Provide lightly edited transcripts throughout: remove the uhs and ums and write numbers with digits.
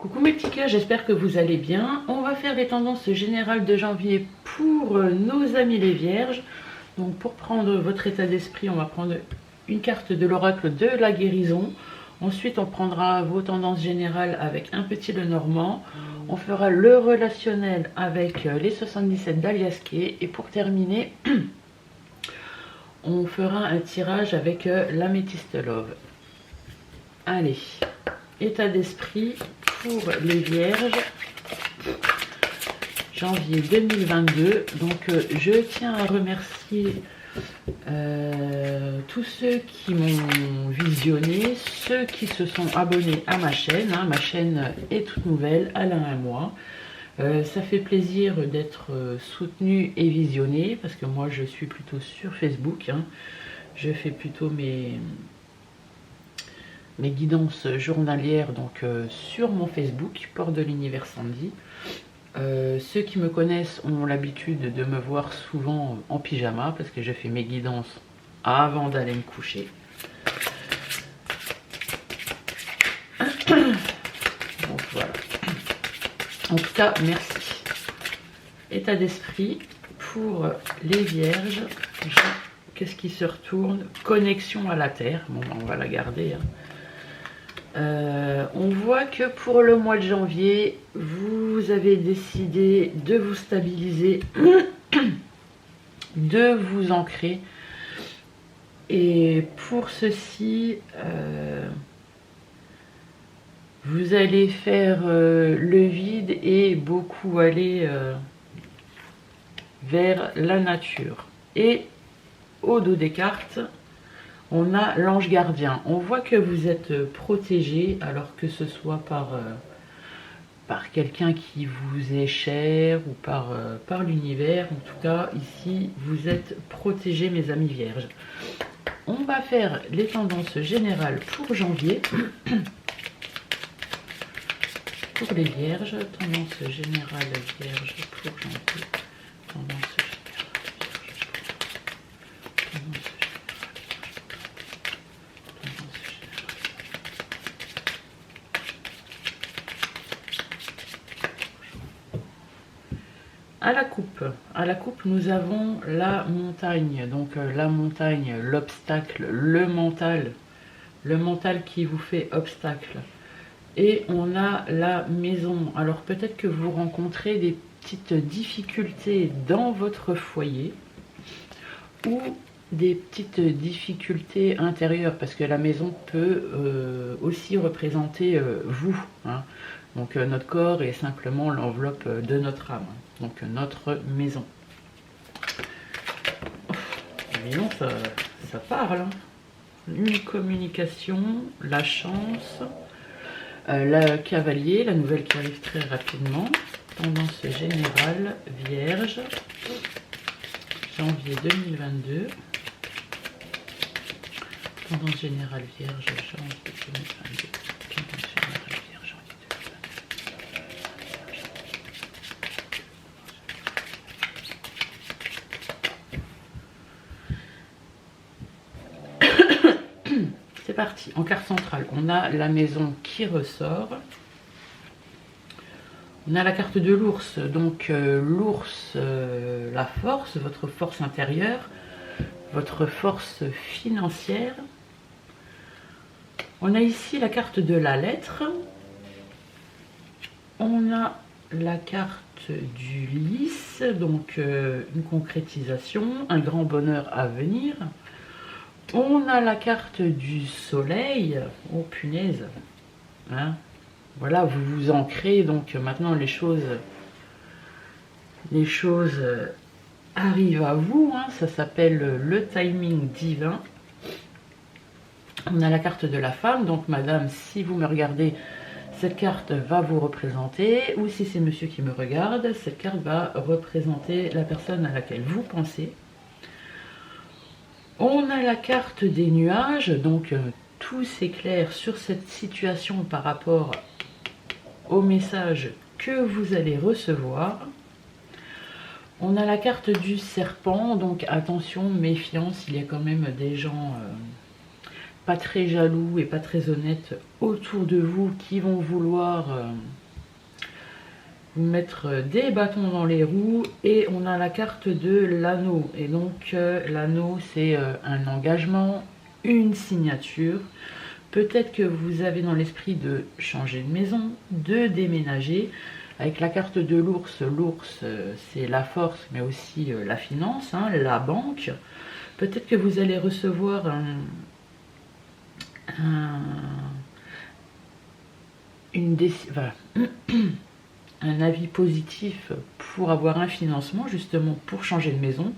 Coucou mes petits cœurs, j'espère que vous allez bien. On va faire les tendances générales de janvier pour nos amis les vierges. Donc pour prendre votre état d'esprit, on va prendre une carte de l'oracle de la guérison. Ensuite, on prendra vos tendances générales avec un petit Lenormand. On fera le relationnel avec les 77 d'Aliasqué. Et pour terminer, on fera un tirage avec l'améthyste love. Allez, état d'esprit pour les vierges, janvier 2022. Donc je tiens à remercier tous ceux qui m'ont visionné, ceux qui se sont abonnés à ma chaîne. Ma chaîne est toute nouvelle, elle a un mois. Ça fait plaisir d'être soutenu et visionné parce que moi je suis plutôt sur Facebook. Je fais plutôt mes guidances journalières donc sur mon Facebook, Porte de l'Univers Sandy. Ceux qui me connaissent ont l'habitude de me voir souvent en pyjama parce que je fais mes guidances avant d'aller me coucher. Donc voilà. En tout cas, merci. État d'esprit pour les vierges. Qu'est-ce qui se retourne? Connexion à la terre. Bon, on va la garder. On voit que pour le mois de janvier, vous avez décidé de vous stabiliser, de vous ancrer. Et pour ceci, vous allez faire le vide et beaucoup aller vers la nature. Et au dos des cartes, on a l'ange gardien. On voit que vous êtes protégé, alors que ce soit par quelqu'un qui vous est cher ou par l'univers. En tout cas, ici, vous êtes protégé, mes amis vierges. On va faire les tendances générales pour janvier. Pour les vierges, tendance générale vierge pour janvier. Tendance à la coupe, nous avons la montagne. Donc la montagne, l'obstacle, le mental qui vous fait obstacle. Et on a la maison. Alors peut-être que vous rencontrez des petites difficultés dans votre foyer ou des petites difficultés intérieures, parce que la maison peut aussi représenter vous. Donc notre corps est simplement l'enveloppe de notre âme, donc notre maison. Mais non, ça parle. Une communication, la chance, le cavalier, la nouvelle qui arrive très rapidement. Tendance générale, vierge, janvier 2022. Tendance générale vierge, janvier 2022. Tendance générale vierge, janvier 2022. C'est parti. En carte centrale, on a la maison qui ressort. On a la carte de l'ours. Donc l'ours, la force, votre force intérieure, votre force financière. On a ici la carte de la lettre. On a la carte du lys, donc une concrétisation, un grand bonheur à venir. On a la carte du soleil. Oh punaise. Voilà, vous vous ancrez, donc maintenant les choses arrivent à vous. Ça s'appelle le timing divin. On a la carte de la femme, donc madame, si vous me regardez, cette carte va vous représenter, ou si c'est monsieur qui me regarde, cette carte va représenter la personne à laquelle vous pensez. On a la carte des nuages, donc tout s'éclaire sur cette situation par rapport au message que vous allez recevoir. On a la carte du serpent, donc attention, méfiance, il y a quand même des gens pas très jaloux et pas très honnêtes autour de vous qui vont vouloir vous mettre des bâtons dans les roues. Et on a la carte de l'anneau. Et donc l'anneau, c'est un engagement, une signature. Peut-être que vous avez dans l'esprit de changer de maison, de déménager. Avec la carte de l'ours, l'ours c'est la force mais aussi la finance, hein, la banque. Peut-être que vous allez recevoir un avis positif pour avoir un financement, justement pour changer de maison,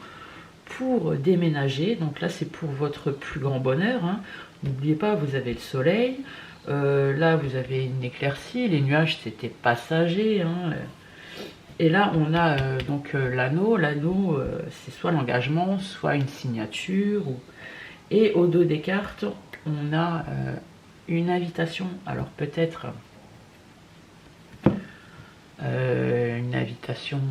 pour déménager. Donc là c'est pour votre plus grand bonheur, hein. N'oubliez pas, vous avez le soleil, là vous avez une éclaircie, les nuages c'était passager, hein. Et là on a donc l'anneau. L'anneau c'est soit l'engagement, soit une signature. Et au dos des cartes on a une invitation. Alors peut-être une invitation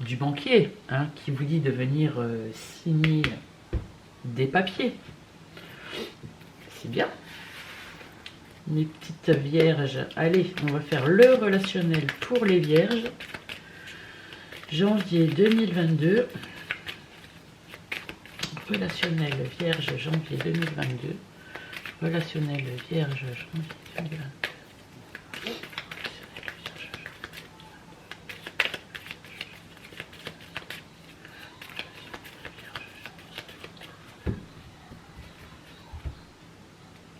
du banquier, hein, qui vous dit de venir signer des papiers. C'est bien. Mes petites vierges, allez, on va faire le relationnel pour les vierges. Janvier 2022. Relationnel vierge, janvier 2022. Relationnel vierge, janvier 2022.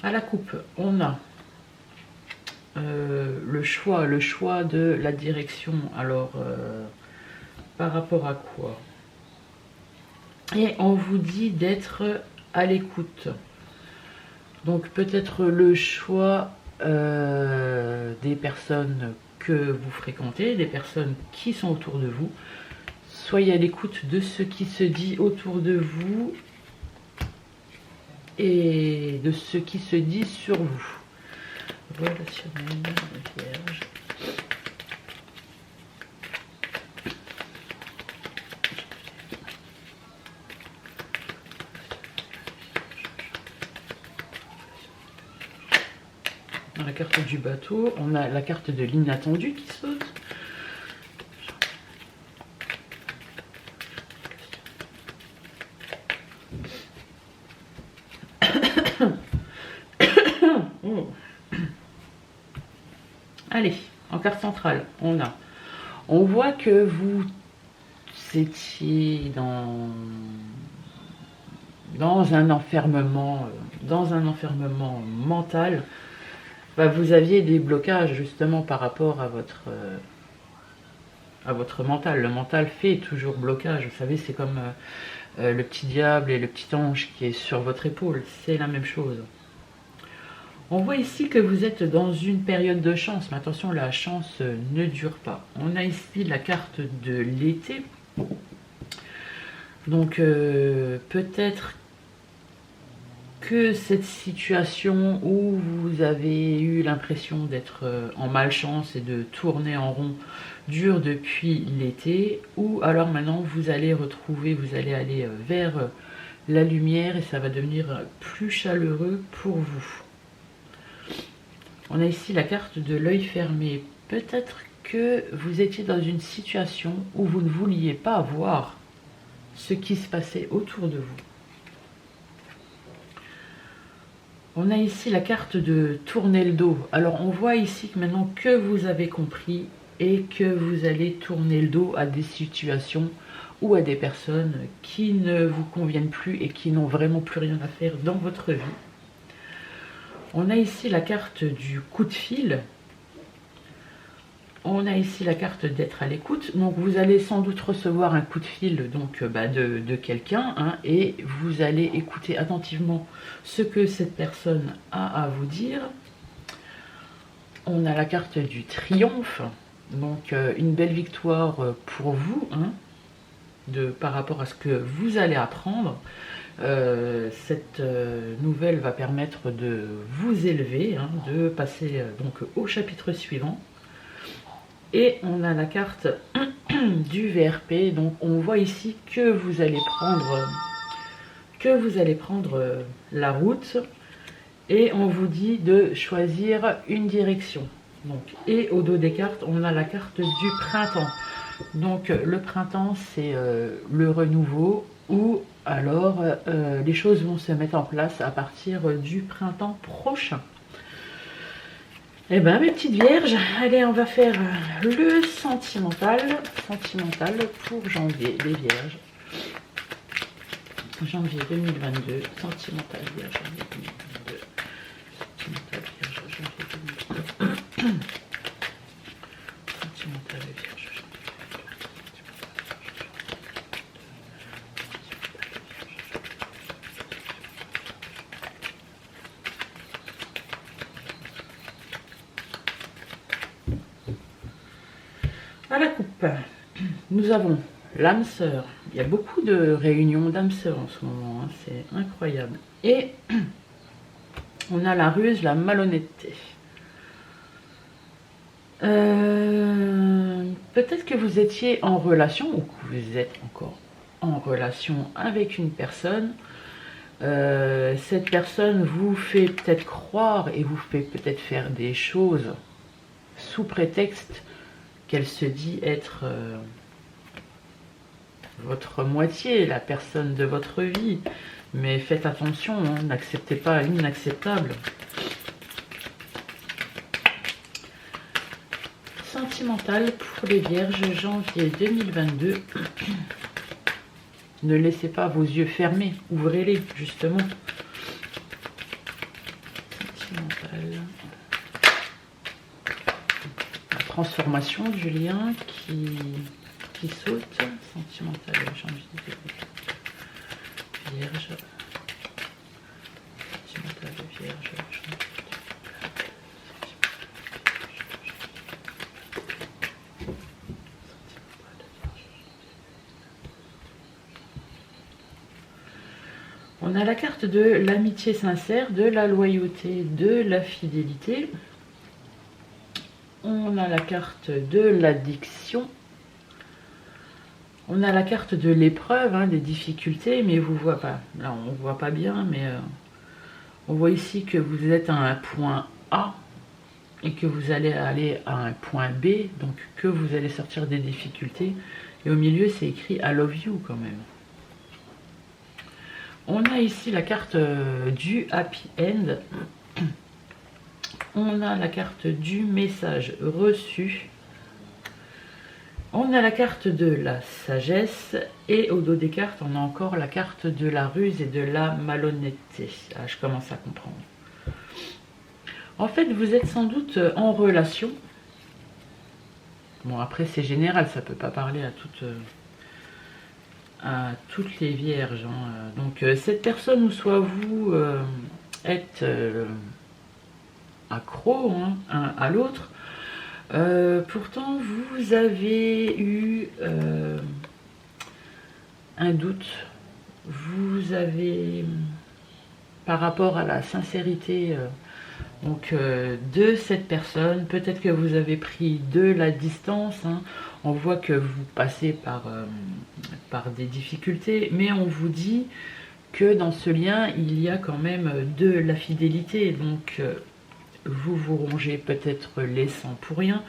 À la coupe, on a le choix de la direction. Alors, par rapport à quoi? Et on vous dit d'être à l'écoute. Donc peut-être le choix des personnes que vous fréquentez, des personnes qui sont autour de vous. Soyez à l'écoute de ce qui se dit autour de vous et de ce qui se dit sur vous. Relationnel, vierge. Dans la carte du bateau, on a la carte de l'inattendu qui saute. Allez, en carte centrale, on voit que vous étiez dans un enfermement mental. Bah, vous aviez des blocages justement par rapport à votre mental. Le mental fait toujours blocage. Vous savez, c'est comme le petit diable et le petit ange qui est sur votre épaule. C'est la même chose. On voit ici que vous êtes dans une période de chance, mais attention, la chance ne dure pas. On a ici la carte de l'été. Donc peut-être que cette situation où vous avez eu l'impression d'être en malchance et de tourner en rond dure depuis l'été, ou alors maintenant vous allez aller vers la lumière et ça va devenir plus chaleureux pour vous. On a ici la carte de l'œil fermé. Peut-être que vous étiez dans une situation où vous ne vouliez pas voir ce qui se passait autour de vous. On a ici la carte de tourner le dos. Alors on voit ici que maintenant que vous avez compris et que vous allez tourner le dos à des situations ou à des personnes qui ne vous conviennent plus et qui n'ont vraiment plus rien à faire dans votre vie. On a ici la carte du coup de fil. On a ici la carte d'être à l'écoute. Donc vous allez sans doute recevoir un coup de fil donc, de quelqu'un, hein, et vous allez écouter attentivement ce que cette personne a à vous dire. On a la carte du triomphe. Donc une belle victoire pour vous, hein, par rapport à ce que vous allez apprendre. Cette nouvelle va permettre de vous élever, hein, de passer donc au chapitre suivant. Et on a la carte du VRP. Donc on voit ici que vous allez prendre la route. et on vous dit de choisir une direction. Donc, et au dos des cartes, on a la carte du printemps. Donc le printemps, c'est le renouveau, ou alors les choses vont se mettre en place à partir du printemps prochain. Eh bien mes petites vierges, allez, on va faire le sentimental pour janvier, les vierges. Janvier 2022, sentimental vierge, janvier 2022. Sentimental vierge, janvier 2022. Sentimental vierge, janvier 2022. À la coupe, nous avons l'âme sœur. Il y a beaucoup de réunions d'âme sœur en ce moment, hein, c'est incroyable. Et on a la ruse, la malhonnêteté. Peut-être que vous étiez en relation, ou que vous êtes encore en relation avec une personne. Cette personne vous fait peut-être croire et vous fait peut-être faire des choses sous prétexte qu'elle se dit être votre moitié, la personne de votre vie. Mais faites attention, hein, n'acceptez pas l'inacceptable. Sentimental pour les vierges, janvier 2022. Ne laissez pas vos yeux fermés, ouvrez-les justement. Sentimental. La transformation du lien qui saute. Sentimental, janvier 2022. Vierge. Sentimental, vierge, janvier. On a la carte de l'amitié sincère, de la loyauté, de la fidélité. On a la carte de l'addiction. On a la carte de l'épreuve, hein, des difficultés, mais vous voyez pas. Là, on ne voit pas bien, mais on voit ici que vous êtes à un point A et que vous allez aller à un point B, donc que vous allez sortir des difficultés. Et au milieu, c'est écrit I love you quand même. On a ici la carte du happy end. On a la carte du message reçu. On a la carte de la sagesse. Et au dos des cartes, on a encore la carte de la ruse et de la malhonnêteté. Ah, je commence à comprendre. En fait, vous êtes sans doute en relation. Bon, après, c'est général, ça ne peut pas parler à toutes les vierges, hein. Donc cette personne ou soit vous êtes accro, hein, à l'autre, pourtant vous avez eu un doute, vous avez par rapport à la sincérité donc de cette personne, peut-être que vous avez pris de la distance, hein. On voit que vous passez par des difficultés, mais on vous dit que dans ce lien, il y a quand même de la fidélité. Donc, vous vous rongez peut-être les sangs pour rien.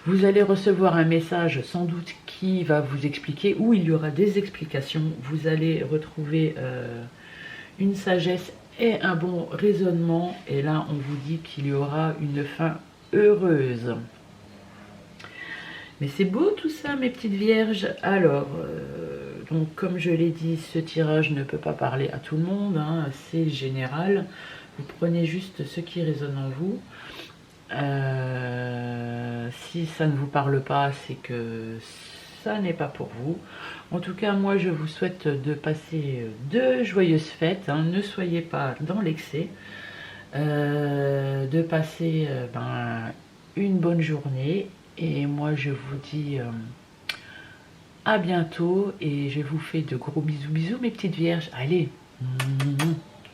Vous allez recevoir un message sans doute qui va vous expliquer, où il y aura des explications. Vous allez retrouver une sagesse et un bon raisonnement. Et là, on vous dit qu'il y aura une fin heureuse. Mais c'est beau tout ça, mes petites vierges. Alors, donc comme je l'ai dit, ce tirage ne peut pas parler à tout le monde, hein, c'est général. Vous prenez juste ce qui résonne en vous. Si ça ne vous parle pas, c'est que ça n'est pas pour vous. En tout cas, moi, je vous souhaite de passer de joyeuses fêtes, hein, ne soyez pas dans l'excès. De passer une bonne journée. Et moi, je vous dis à bientôt et je vous fais de gros bisous, bisous mes petites vierges. Allez.